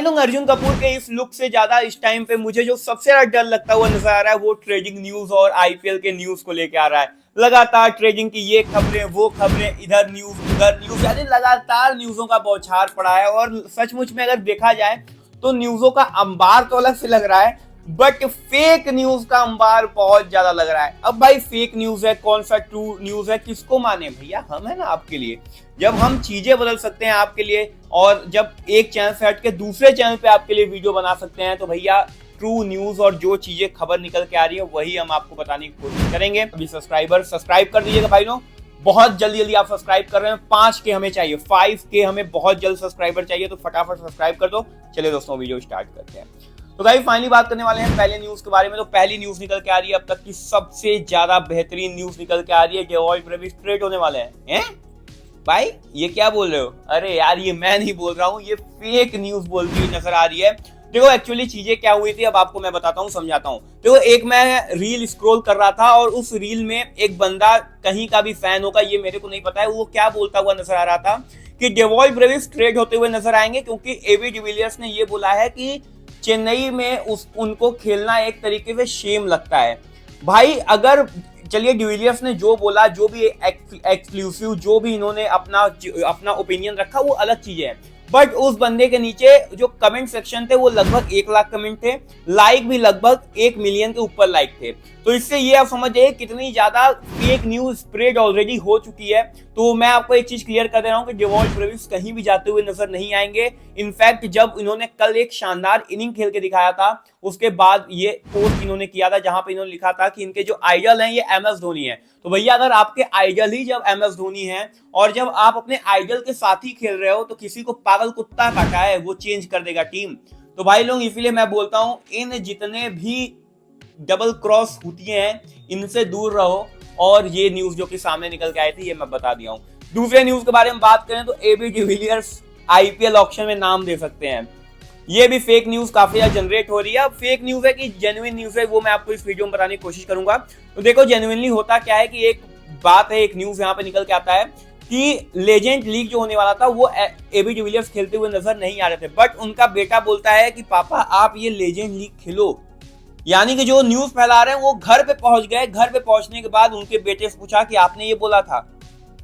लोग अर्जुन कपूर के इस लुक से ज्यादा इस टाइम पे मुझे जो सबसे ज्यादा डर लगता हुआ नजर आ रहा है वो ट्रेडिंग न्यूज और आईपीएल के न्यूज को लेके आ रहा है। लगातार ट्रेडिंग की ये खबरें वो खबरें, इधर न्यूज, यानी लगातार न्यूजों का बौछार पड़ा है। और सचमुच में अगर देखा जाए तो न्यूजों का अंबार तो अलग से लग रहा है, बट फेक न्यूज का अंबार बहुत ज्यादा लग रहा है। अब भाई फेक न्यूज है, कौन सा ट्रू न्यूज है, किसको माने भैया? हम है ना आपके लिए। जब हम चीजें बदल सकते हैं आपके लिए, और जब एक चैनल से हट के दूसरे चैनल पे आपके लिए वीडियो बना सकते हैं, तो भैया ट्रू न्यूज और जो चीजें खबर निकल के आ रही है वही हम आपको बताने की कोशिश करेंगे। अभी सब्सक्राइब कर दीजिएगा भाई लोग, बहुत जल्दी आप सब्सक्राइब कर रहे हैं। 5K हमें चाहिए, 5K हमें बहुत जल्द सब्सक्राइबर चाहिए, तो फटाफट सब्सक्राइब कर दो। चलिए दोस्तों वीडियो स्टार्ट करते हैं। तो गाइस फाइनली बात करने वाले हैं पहले न्यूज के बारे में। तो पहली न्यूज निकल के आ रही है अब तक की सबसे ज्यादा बेहतरीन न्यूज निकल के आ रही है, डेवॉल्ट ब्रेविस ट्रेड होने वाले हैं। भाई ये क्या बोल रहे हो? अरे यार ये मैं नहीं बोल रहा हूँ, ये फेक न्यूज बोलती हुई नजर आ रही है। देखो एक्चुअली चीजें क्या हुई थी अब आपको मैं बताता हूँ, समझाता हूँ। देखो एक मैं रील स्क्रॉल कर रहा था और उस रील में एक बंदा कहीं का भी फैन होगा, ये मेरे को नहीं पता है, वो क्या बोलता हुआ नजर आ रहा था कि डेवॉल्ट ब्रेविस ट्रेड होते हुए नजर आएंगे, क्योंकि एबी डिविलियर्स ने ये बोला है कि चेन्नई में उनको खेलना एक तरीके से शेम लगता है। भाई अगर चलिए डिविलियर्स ने जो बोला, जो भी एक्सक्लूसिव जो भी इन्होंने अपना ओपिनियन रखा वो अलग चीजें हैं, बट उस बंदे के नीचे जो कमेंट सेक्शन थे वो लगभग 1 लाख कमेंट थे, लाइक भी लगभग 1 मिलियन के ऊपर लाइक थे। तो इससे ये आप समझिए कितनी ज्यादा फेक न्यूज स्प्रेड ऑलरेडी हो चुकी है। तो मैं आपको एक चीज क्लियर कर दे रहा हूं कि डेवॉल्ट ब्रेविस कहीं भी जाते हुए नजर नहीं आएंगे। इनफैक्ट जब इन्होंने कल एक शानदार इनिंग खेल के दिखाया था, उसके बाद ये पोस्ट इन्होंने किया था जहां पे इन्होंने लिखा था कि इनके जो आइडल हैं ये MS धोनी है। तो भैया अगर आपके आइडल ही जब MS धोनी है और जब आप अपने आइडल के साथ ही खेल रहे हो, तो किसी को पागल कुत्ता काटा है वो चेंज कर देगा टीम। तो भाई लोग इसीलिए मैं बोलता हूं इन जितने भी डबल क्रॉस होती हैं इनसे दूर रहो। और ये न्यूज जो कि सामने निकल के आई थी ये मैं बता दिया हूं। दूसरे न्यूज के बारे में बात करें तो एबी डिविलियर्स आईपीएल ऑक्शन में नाम दे सकते हैं। ये भी फेक न्यूज काफी ज्यादा जनरेट हो रही है। अब फेक न्यूज है कि जेन्युइन न्यूज है वो मैं आपको इस वीडियो में बताने की कोशिश करूंगा। तो देखो जेन्युइनली होता क्या है कि एक बात है, एक न्यूज यहाँ पे निकल के आता है कि लेजेंड लीग जो होने वाला था वो एबी डिविलियर्स खेलते हुए नजर नहीं आ रहे थे, बट उनका बेटा बोलता है कि पापा आप ये लेजेंड लीग खेलो। यानी कि जो न्यूज फैला रहे हैं वो घर पे पहुंच गए। घर पे पहुंचने के बाद उनके बेटे से पूछा कि आपने ये बोला था।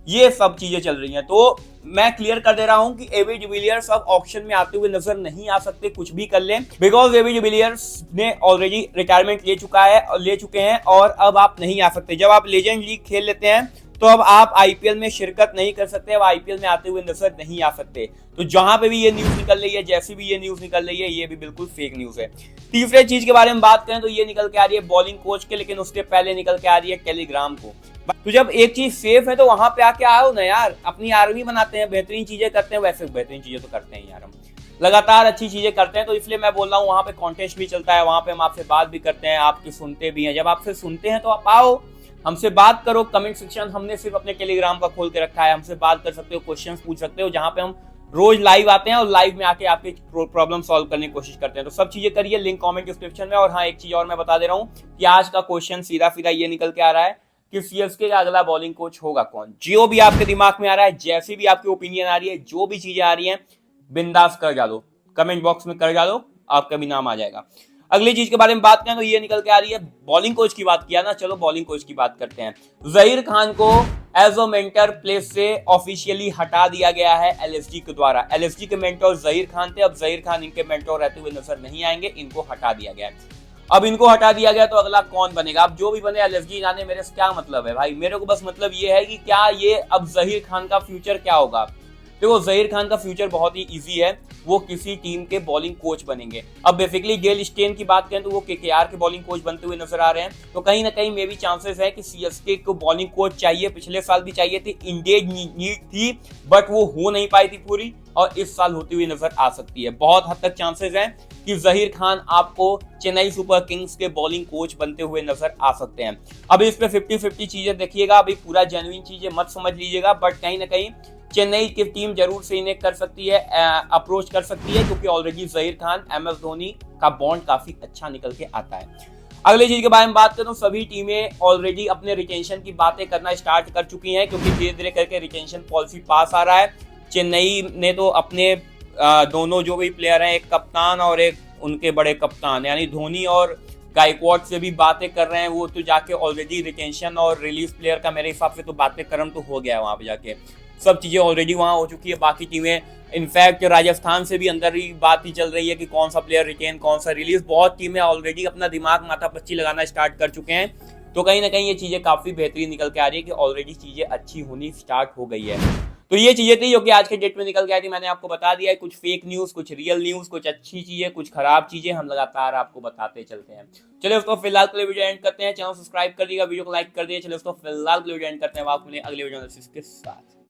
ये सब चीजें चल रही हैं। तो मैं क्लियर कर दे रहा हूं कि एबी डिविलियर्स अब ऑक्शन में आते हुए नजर नहीं आ सकते, कुछ भी कर लें, बिकॉज एबी डिविलियर्स ने ऑलरेडी रिटायरमेंट ले चुके हैं और अब आप नहीं आ सकते। जब आप लेजेंड लीग खेल लेते हैं तो अब आप आईपीएल में शिरकत नहीं कर सकते, अब आईपीएल में आते हुए नजर नहीं आ सकते। तो जहां पे भी ये न्यूज निकल रही है, जैसी भी ये न्यूज निकल रही है, ये भी बिल्कुल फेक न्यूज है। तीसरे चीज के बारे में बात करें तो ये निकल के आ रही है बॉलिंग कोच के, लेकिन उसके पहले निकल के आ रही है टेलीग्राम को। तो जब एक चीज सेफ है तो वहां पे आके आओ ना यार, अपनी आर्मी बनाते हैं, बेहतरीन चीजें करते हैं। वैसे बेहतरीन चीजें तो करते हैं यार, हम लगातार अच्छी चीजें करते हैं। तो इसलिए मैं बोल रहा हूँ वहां पे कॉन्टेस्ट भी चलता है, वहां पे हम आपसे बात भी करते हैं, आपकी सुनते भी हैं। जब आपसे सुनते हैं तो आप आओ, हमसे बात करो। कमेंट सेक्शन हमने सिर्फ अपने टेलीग्राम का खोल के रखा है, हमसे बात कर सकते हो, क्वेश्चंस पूछ सकते हो, जहां पे हम रोज लाइव आते हैं और लाइव में आके आपकी प्रॉब्लम सॉल्व करने की कोशिश करते हैं। तो सब चीजें करिए, लिंक कमेंट डिस्क्रिप्शन में। और हाँ एक चीज और मैं बता दे रहा हूँ कि आज का क्वेश्चन सीधा ये निकल के आ रहा है कि सीएसके का अगला बॉलिंग कोच होगा कौन। जो भी आपके दिमाग में आ रहा है, जैसी भी आपकी ओपिनियन आ रही है, जो भी चीजें आ रही हैं, बिंदास कर डालो, कमेंट बॉक्स में कर डालो, आपका भी नाम आ जाएगा। अगली चीज के बारे में बात करें तो ये निकल के आ रही है, बॉलिंग कोच की बात किया ना, चलो बॉलिंग कोच की बात करते हैं। जहीर खान को एज अ मेंटर प्लेस से ऑफिशियली हटा दिया गया है एलएसजी के द्वारा। एलएसजी के मेंटर जहीर खान थे, अब जहीर खान इनके मेंटर रहते हुए नजर नहीं आएंगे, इनको हटा दिया गया है। अब इनको हटा दिया गया तो अगला कौन बनेगा? अब जो भी बने एलएसजी जाने, मेरे से क्या मतलब है भाई? मेरे को बस मतलब ये है कि क्या ये अब जहीर खान का फ्यूचर क्या होगा। देखो जहीर खान का फ्यूचर बहुत ही इजी है, वो किसी टीम के बॉलिंग कोच बनेंगे। अब बेसिकली डेल स्टेन की बात करें तो वो केकेआर के बॉलिंग कोच बनते हुए नजर आ रहे हैं। तो कहीं ना कहीं मे भी चांसेस है कि सीएसके को बॉलिंग कोच चाहिए, पिछले साल भी चाहिए थी, इंडेड नीड थी, बट वो हो नहीं पाई थी पूरी, और इस साल होती हुई नजर आ सकती है। बहुत हद तक चांसेस है कि जहीर खान आपको चेन्नई सुपर किंग्स के बॉलिंग कोच बनते हुए नजर आ सकते हैं। अब इस पे 50-50 चीजें देखिएगा, अभी पूरा जेन्युइन चीजें मत समझ लीजिएगा, बट कहीं ना कहीं चेन्नई की टीम जरूर से इन्हें कर सकती है, अप्रोच कर सकती है, क्योंकि ऑलरेडी जहीर खान MS धोनी का बॉन्ड काफी अच्छा निकल के आता है। अगली चीज के बारे में बात करें तो सभी टीमें ऑलरेडी अपने रिटेंशन की बातें करना स्टार्ट कर चुकी हैं, क्योंकि धीरे धीरे करके रिटेंशन पॉलिसी पास आ रहा है। चेन्नई ने तो अपने दोनों जो भी प्लेयर हैं, एक कप्तान और एक उनके बड़े कप्तान यानी धोनी और गायकवाड से भी बातें कर रहे हैं। वो तो जाके ऑलरेडी रिटेंशन और रिलीज प्लेयर का मेरे हिसाब से तो बातें क्रम तो हो गया है वहां पे जाके, सब चीजें ऑलरेडी वहां हो चुकी है। बाकी टीमें, इनफैक्ट राजस्थान से भी अंदर ही बात ही चल रही है कि कौन सा प्लेयर रिटेन कौन सा रिलीज। बहुत टीमें ऑलरेडी अपना दिमाग माथापच्ची लगाना स्टार्ट कर चुके हैं। तो कहीं ना कहीं ये चीजें काफी बेहतरीन निकल के आ रही है कि ऑलरेडी चीजें अच्छी होनी स्टार्ट हो गई है। तो ये चीजें थी जो कि आज के डेट में निकल के आई थी। मैंने आपको बता दिया है, कुछ फेक न्यूज, कुछ रियल न्यूज, कुछ अच्छी चीजें, कुछ खराब चीजें, हम लगातार आपको बताते चलते हैं। चलिए दोस्तों फिलहाल के लिए वीडियो एंड करते हैं। चैनल सब्सक्राइब कर दिएगा, वीडियो को लाइक कर दिए। चलिए दोस्तों फिलहाल के लिए वीडियो एंड करते हैं। आपको अगले वीडियो के साथ।